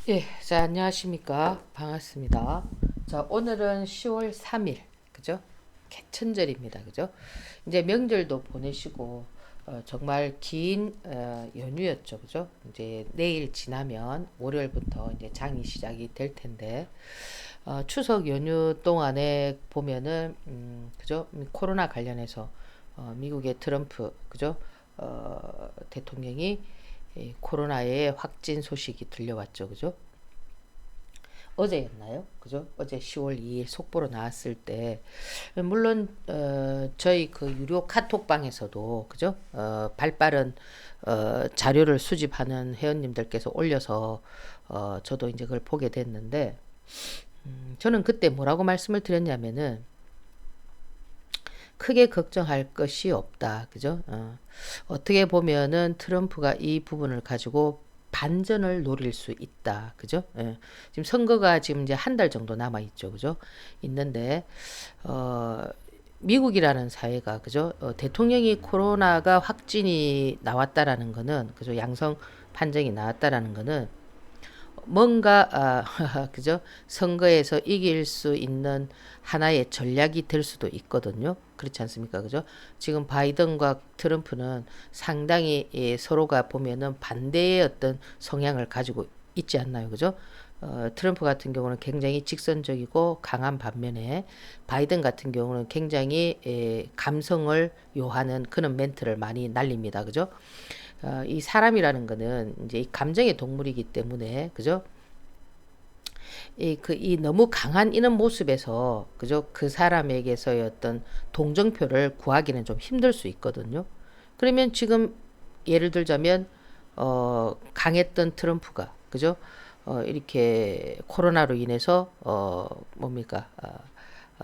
예, 자, 안녕하십니까. 반갑습니다. 자, 오늘은 10월 3일, 그죠? 개천절입니다. 그죠? 이제 명절도 보내시고, 정말 긴, 연휴였죠. 그죠? 이제 내일 지나면 월요일부터 이제 장이 시작이 될 텐데, 추석 연휴 동안에 보면은, 그죠? 코로나 관련해서, 미국의 트럼프, 그죠? 대통령이 코로나의 확진 소식이 들려왔죠. 그죠? 어제였나요? 그죠? 어제 10월 2일 속보로 나왔을 때 물론 저희 그 유료 카톡방에서도 그죠? 발빠른 자료를 수집하는 회원님들께서 올려서 저도 이제 그걸 보게 됐는데 저는 그때 뭐라고 말씀을 드렸냐면은 크게 걱정할 것이 없다. 그죠? 어떻게 보면은 트럼프가 이 부분을 가지고 반전을 노릴 수 있다. 그죠? 예. 지금 선거가 지금 이제 한 달 정도 남아 있죠. 그죠? 있는데 어 미국이라는 사회가 그죠? 대통령이 코로나가 확진이 나왔다라는 거는 그죠? 양성 판정이 나왔다라는 거는 뭔가 그죠? 선거에서 이길 수 있는 하나의 전략이 될 수도 있거든요. 그렇지 않습니까? 그죠? 지금 바이든과 트럼프는 상당히 서로가 보면은 반대의 어떤 성향을 가지고 있지 않나요? 그죠? 트럼프 같은 경우는 굉장히 직선적이고 강한 반면에 바이든 같은 경우는 굉장히 감성을 요하는 그런 멘트를 많이 날립니다. 그죠? 이 사람이라는 거는 이제 이 감정의 동물이기 때문에 그죠? 이 너무 강한 이런 모습에서 그죠? 그 사람에게서의 어떤 동정표를 구하기는 좀 힘들 수 있거든요. 그러면 지금 예를 들자면 강했던 트럼프가 그죠? 이렇게 코로나로 인해서 뭡니까?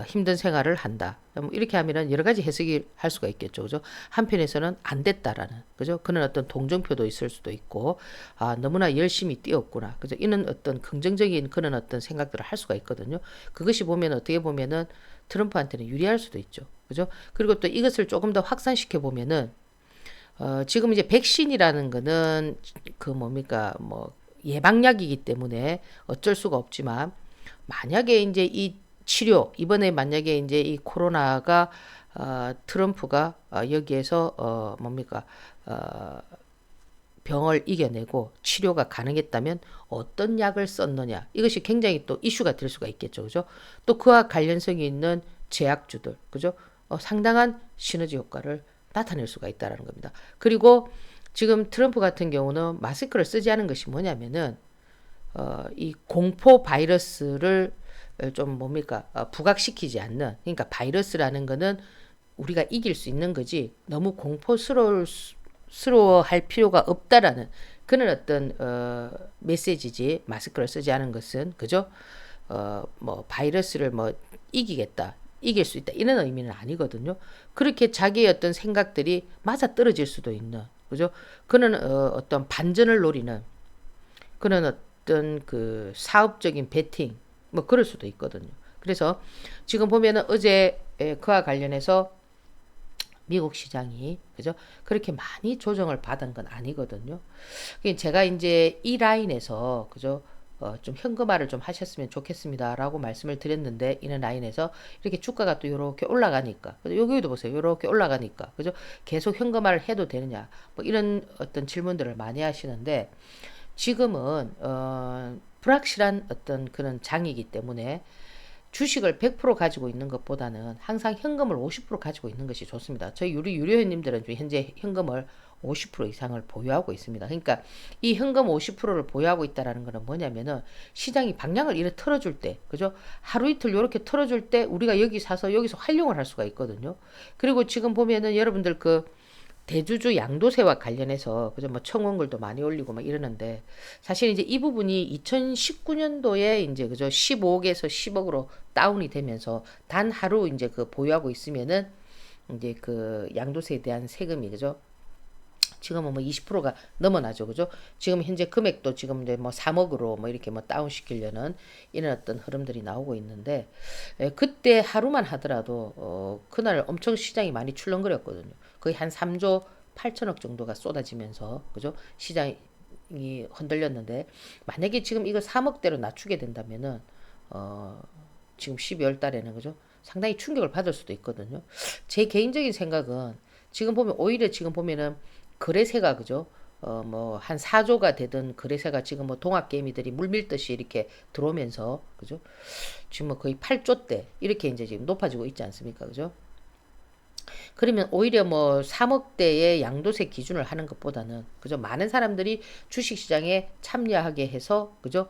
힘든 생활을 한다. 이렇게 하면은 여러 가지 해석이 할 수가 있겠죠. 그죠? 한편에서는 안 됐다라는, 그죠? 그런 어떤 동정표도 있을 수도 있고, 너무나 열심히 뛰었구나. 그죠? 이런 어떤 긍정적인 그런 어떤 생각들을 할 수가 있거든요. 그것이 보면 어떻게 보면은 트럼프한테는 유리할 수도 있죠. 그죠? 그리고 또 이것을 조금 더 확산시켜 보면은, 지금 이제 백신이라는 거는 그 뭡니까, 뭐, 예방약이기 때문에 어쩔 수가 없지만, 만약에 이제 이 치료, 이번에 만약에 이제 이 코로나가, 트럼프가 여기에서, 뭡니까, 어, 병을 이겨내고 치료가 가능했다면 어떤 약을 썼느냐. 이것이 굉장히 또 이슈가 될 수가 있겠죠. 그죠? 또 그와 관련성이 있는 제약주들, 그죠? 상당한 시너지 효과를 나타낼 수가 있다는 겁니다. 그리고 지금 트럼프 같은 경우는 마스크를 쓰지 않은 것이 뭐냐면은 이 공포 바이러스를 좀 뭡니까 부각시키지 않는 그러니까 바이러스라는 거는 우리가 이길 수 있는 거지 너무 공포스러워할 필요가 없다라는 그런 어떤 메시지지 마스크를 쓰지 않은 것은 그죠 뭐 바이러스를 뭐 이기겠다 이길 수 있다 이런 의미는 아니거든요 그렇게 자기의 어떤 생각들이 맞아 떨어질 수도 있는 그죠 그는 어떤 반전을 노리는 그런 어떤 그 사업적인 베팅 뭐 그럴 수도 있거든요. 그래서 지금 보면은 어제 그와 관련해서 미국 시장이 그죠 그렇게 많이 조정을 받은 건 아니거든요. 제가 이제 이 라인에서 그죠 좀 현금화를 좀 하셨으면 좋겠습니다라고 말씀을 드렸는데 이런 라인에서 이렇게 주가가 또 이렇게 올라가니까 여기도 보세요 이렇게 올라가니까 그죠 계속 현금화를 해도 되느냐 뭐 이런 어떤 질문들을 많이 하시는데 지금은 불확실한 어떤 그런 장이기 때문에 주식을 100% 가지고 있는 것보다는 항상 현금을 50% 가지고 있는 것이 좋습니다. 저희 유료회원님들은 현재 현금을 50% 이상을 보유하고 있습니다. 그러니까 이 현금 50%를 보유하고 있다라는 것은 뭐냐면은 시장이 방향을 이렇게 틀어줄 때, 그죠? 하루 이틀 이렇게 틀어줄 때 우리가 여기 사서 여기서 활용을 할 수가 있거든요. 그리고 지금 보면은 여러분들 그 대주주 양도세와 관련해서 그죠 뭐 청원글도 많이 올리고 막 이러는데 사실 이제 이 부분이 2019년도에 이제 그죠 15억에서 10억으로 다운이 되면서 단 하루 이제 그 보유하고 있으면은 이제 그 양도세에 대한 세금이 그죠 지금은 뭐 20%가 넘어나죠. 그죠? 지금 현재 금액도 지금 이제 뭐 3억으로 뭐 이렇게 뭐 다운 시키려는 이런 어떤 흐름들이 나오고 있는데 그때 하루만 하더라도 그날 엄청 시장이 많이 출렁거렸거든요. 거의 한 3조 8천억 정도가 쏟아지면서 그죠? 시장이 흔들렸는데 만약에 지금 이거 3억대로 낮추게 된다면은 어, 지금 12월 달에는 그죠? 상당히 충격을 받을 수도 있거든요. 제 개인적인 생각은 지금 보면 오히려 지금 보면은 거래세가 그죠? 뭐 한 4조가 되던 거래세가 지금 뭐 동학개미들이 물밀듯이 이렇게 들어오면서 그죠? 지금 뭐 거의 8조대 이렇게 이제 지금 높아지고 있지 않습니까? 그죠? 그러면 오히려 뭐 3억대의 양도세 기준을 하는 것보다는 그죠? 많은 사람들이 주식시장에 참여하게 해서 그죠?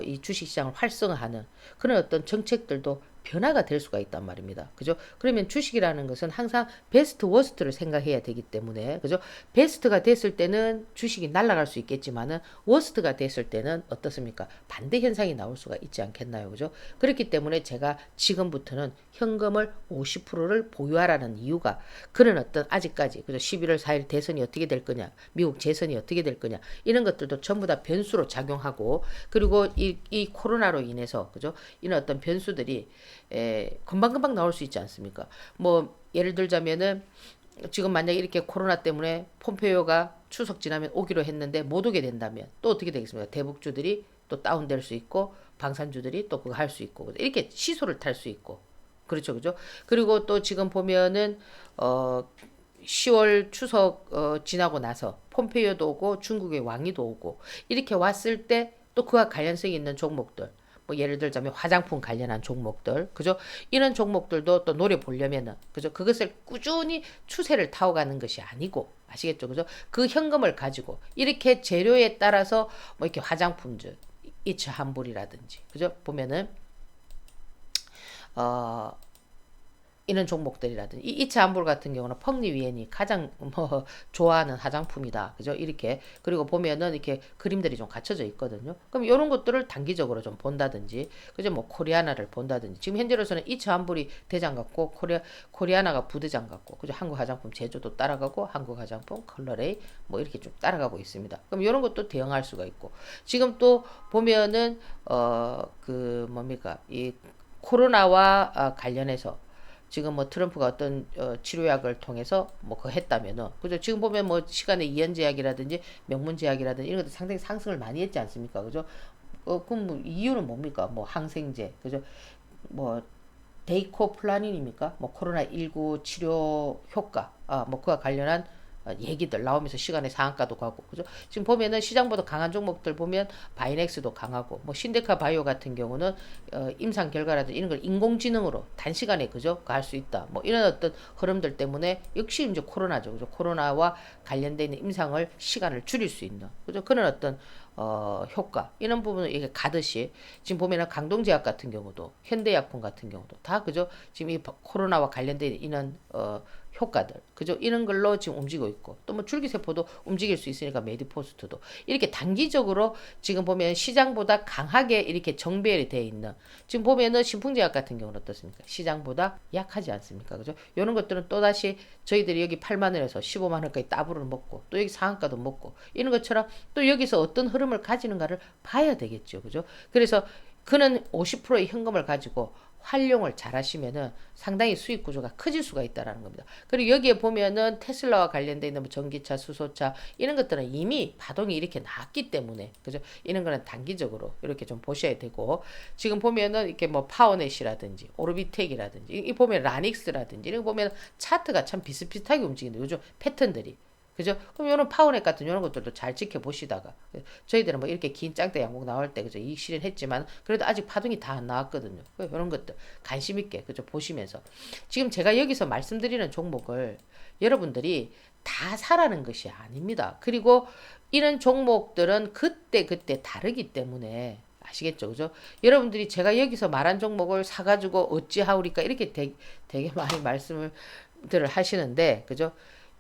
이 주식시장을 활성화하는 그런 어떤 정책들도 변화가 될 수가 있단 말입니다. 그죠? 그러면 주식이라는 것은 항상 베스트 워스트를 생각해야 되기 때문에 그죠? 베스트가 됐을 때는 주식이 날아갈 수 있겠지만은 워스트가 됐을 때는 어떻습니까? 반대 현상이 나올 수가 있지 않겠나요? 그죠? 그렇기 때문에 제가 지금부터는 현금을 50%를 보유하라는 이유가 그런 어떤 아직까지 그죠? 11월 4일 대선이 어떻게 될 거냐, 미국 재선이 어떻게 될 거냐 이런 것들도 전부 다 변수로 작용하고 그리고 이 코로나로 인해서 그죠? 이런 어떤 변수들이 금방금방 나올 수 있지 않습니까? 뭐 예를 들자면은 지금 만약에 이렇게 코로나 때문에 폼페이오가 추석 지나면 오기로 했는데 못 오게 된다면 또 어떻게 되겠습니까? 대북주들이 또 다운될 수 있고 방산주들이 또 그거 할 수 있고 이렇게 시소를 탈 수 있고 그렇죠, 그죠? 그리고 또 지금 보면은 10월 추석 지나고 나서 폼페이오도 오고 중국의 왕이도 오고 이렇게 왔을 때 또 그와 관련성이 있는 종목들 뭐 예를 들자면 화장품 관련한 종목들 그죠? 이런 종목들도 또 노려 보려면은 그죠? 그것을 꾸준히 추세를 타고가는 것이 아니고 아시겠죠? 그죠? 그 현금을 가지고 이렇게 재료에 따라서 뭐 이렇게 화장품들 이츠 한불이라든지 그죠? 보면은 어 이런 종목들이라든지 이 이차한볼 같은 경우는 펑리위엔이 가장 뭐 좋아하는 화장품이다. 그죠? 이렇게 그리고 보면은 이렇게 그림들이 좀 갖춰져 있거든요. 그럼 이런 것들을 단기적으로 좀 본다든지 그죠? 뭐 코리아나를 본다든지 지금 현재로서는 이차한볼이 대장 같고 코리아나가 부대장 같고 그죠? 한국 화장품 제조도 따라가고 한국 화장품 컬러레이 뭐 이렇게 좀 따라가고 있습니다. 그럼 이런 것도 대응할 수가 있고 지금 또 보면은 그 뭡니까 이 코로나와 관련해서 지금 뭐 트럼프가 어떤 치료약을 통해서 뭐 그거 했다면은 그죠? 지금 보면 뭐 시간의 이연 제약이라든지 명문 제약이라든지 이런 것도 상당히 상승을 많이 했지 않습니까? 그죠? 그럼 뭐 이유는 뭡니까? 뭐 항생제 그죠? 뭐 데이코플라닌입니까? 뭐 코로나19 치료 효과 뭐 그와 관련한 얘기들 나오면서 시간의 상한가도 가고 그죠? 지금 보면은 시장보다 강한 종목들 보면 바이넥스도 강하고 뭐 신데카 바이오 같은 경우는 임상 결과라든지 이런 걸 인공지능으로 단시간에 그죠? 할 수 있다. 뭐 이런 어떤 흐름들 때문에 역시 이제 코로나죠. 그죠? 코로나와 관련돼 있는 임상을 시간을 줄일 수 있는 그죠? 그런 어떤 효과 이런 부분을 이게 가듯이 지금 보면은 강동제약 같은 경우도 현대약품 같은 경우도 다 그죠? 지금 이 코로나와 관련된 이런 효과들 그죠? 이런 걸로 지금 움직이고 있고 또 뭐 줄기세포도 움직일 수 있으니까 메디포스트도 이렇게 단기적으로 지금 보면 시장보다 강하게 이렇게 정배열이 되어 있는 지금 보면은 신풍제약 같은 경우는 어떻습니까? 시장보다 약하지 않습니까? 그죠? 이런 것들은 또다시 저희들이 여기 8만 원에서 15만 원까지 따블을 먹고 또 여기 상한가도 먹고 이런 것처럼 또 여기서 어떤 흐름을 가지는가를 봐야 되겠죠. 그죠? 그래서 그는 50%의 현금을 가지고 활용을 잘 하시면은 상당히 수익 구조가 커질 수가 있다라는 겁니다. 그리고 여기에 보면은 테슬라와 관련돼 있는 뭐 전기차, 수소차 이런 것들은 이미 파동이 이렇게 났기 때문에 그죠? 이런 거는 단기적으로 이렇게 좀 보셔야 되고 지금 보면은 이렇게 뭐 파워넷이라든지 오르비텍이라든지 이 보면 라닉스라든지 이런 거 보면 차트가 참 비슷비슷하게 움직이는데 요즘 패턴들이 그죠? 그럼 요런 파워넷 같은 요런 것들도 잘 지켜보시다가 저희들은 뭐 이렇게 긴 짱대 양목 나올 때 그죠? 이익 실현했지만 그래도 아직 파동이 다 안 나왔거든요. 요런 것들 관심 있게 그죠? 보시면서 지금 제가 여기서 말씀드리는 종목을 여러분들이 다 사라는 것이 아닙니다. 그리고 이런 종목들은 그때 다르기 때문에 아시겠죠? 그죠? 여러분들이 제가 여기서 말한 종목을 사가지고 어찌하오리까 이렇게 되게 많이 말씀을 하시는데 그죠?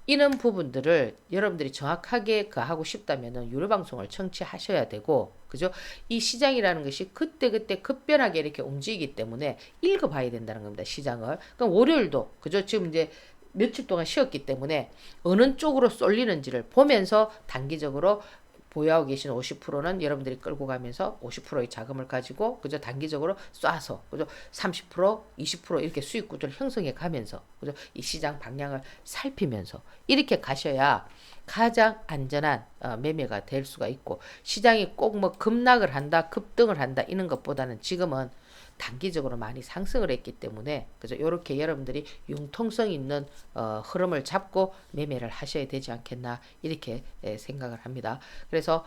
이런 부분들을 여러분들이 정확하게 그 하고 싶다면은 유료 방송을 청취하셔야 되고 그죠? 이 시장이라는 것이 그때그때 급변하게 이렇게 움직이기 때문에 읽어봐야 된다는 겁니다. 시장을. 그럼 월요일도 그죠? 지금 이제 며칠 동안 쉬었기 때문에 어느 쪽으로 쏠리는지를 보면서 단기적으로 보유하고 계신 50%는 여러분들이 끌고 가면서 50%의 자금을 가지고 그저 단기적으로 쏴서 그죠 30% 20% 이렇게 수익 구조를 형성해 가면서 그죠 이 시장 방향을 살피면서 이렇게 가셔야 가장 안전한 매매가 될 수가 있고 시장이 꼭 뭐 급락을 한다 급등을 한다 이런 것보다는 지금은 단기적으로 많이 상승을 했기 때문에 그죠 요렇게 여러분들이 융통성 있는 흐름을 잡고 매매를 하셔야 되지 않겠나 이렇게 생각을 합니다. 그래서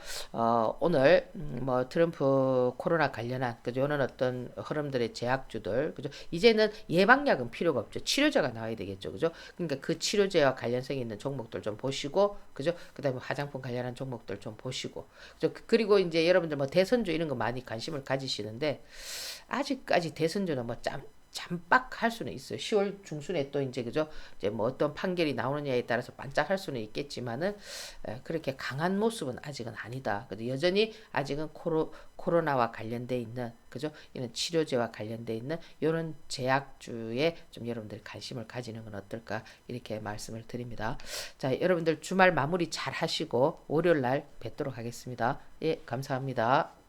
오늘 뭐 트럼프 코로나 관련한 그죠 요런 어떤 흐름들의 제약주들 그죠 이제는 예방약은 필요가 없죠. 치료제가 나와야 되겠죠. 그죠 그러니까 그 치료제와 관련성이 있는 종목들 좀 보시고 그죠 그다음에 화장품 관련한 종목들 좀 보시고 그죠 그리고 이제 여러분들 뭐 대선주 이런 거 많이 관심을 가지시는데 아직까지 대선주는 뭐 잠박할 수는 있어요. 10월 중순에 또 이제 그죠? 이제 뭐 어떤 판결이 나오느냐에 따라서 반짝할 수는 있겠지만은 그렇게 강한 모습은 아직은 아니다. 그죠? 여전히 아직은 코로나와 관련돼 있는 그죠? 이런 치료제와 관련돼 있는 이런 제약주에 좀 여러분들이 관심을 가지는 건 어떨까 이렇게 말씀을 드립니다. 자, 여러분들 주말 마무리 잘 하시고 월요일 날 뵙도록 하겠습니다. 예, 감사합니다.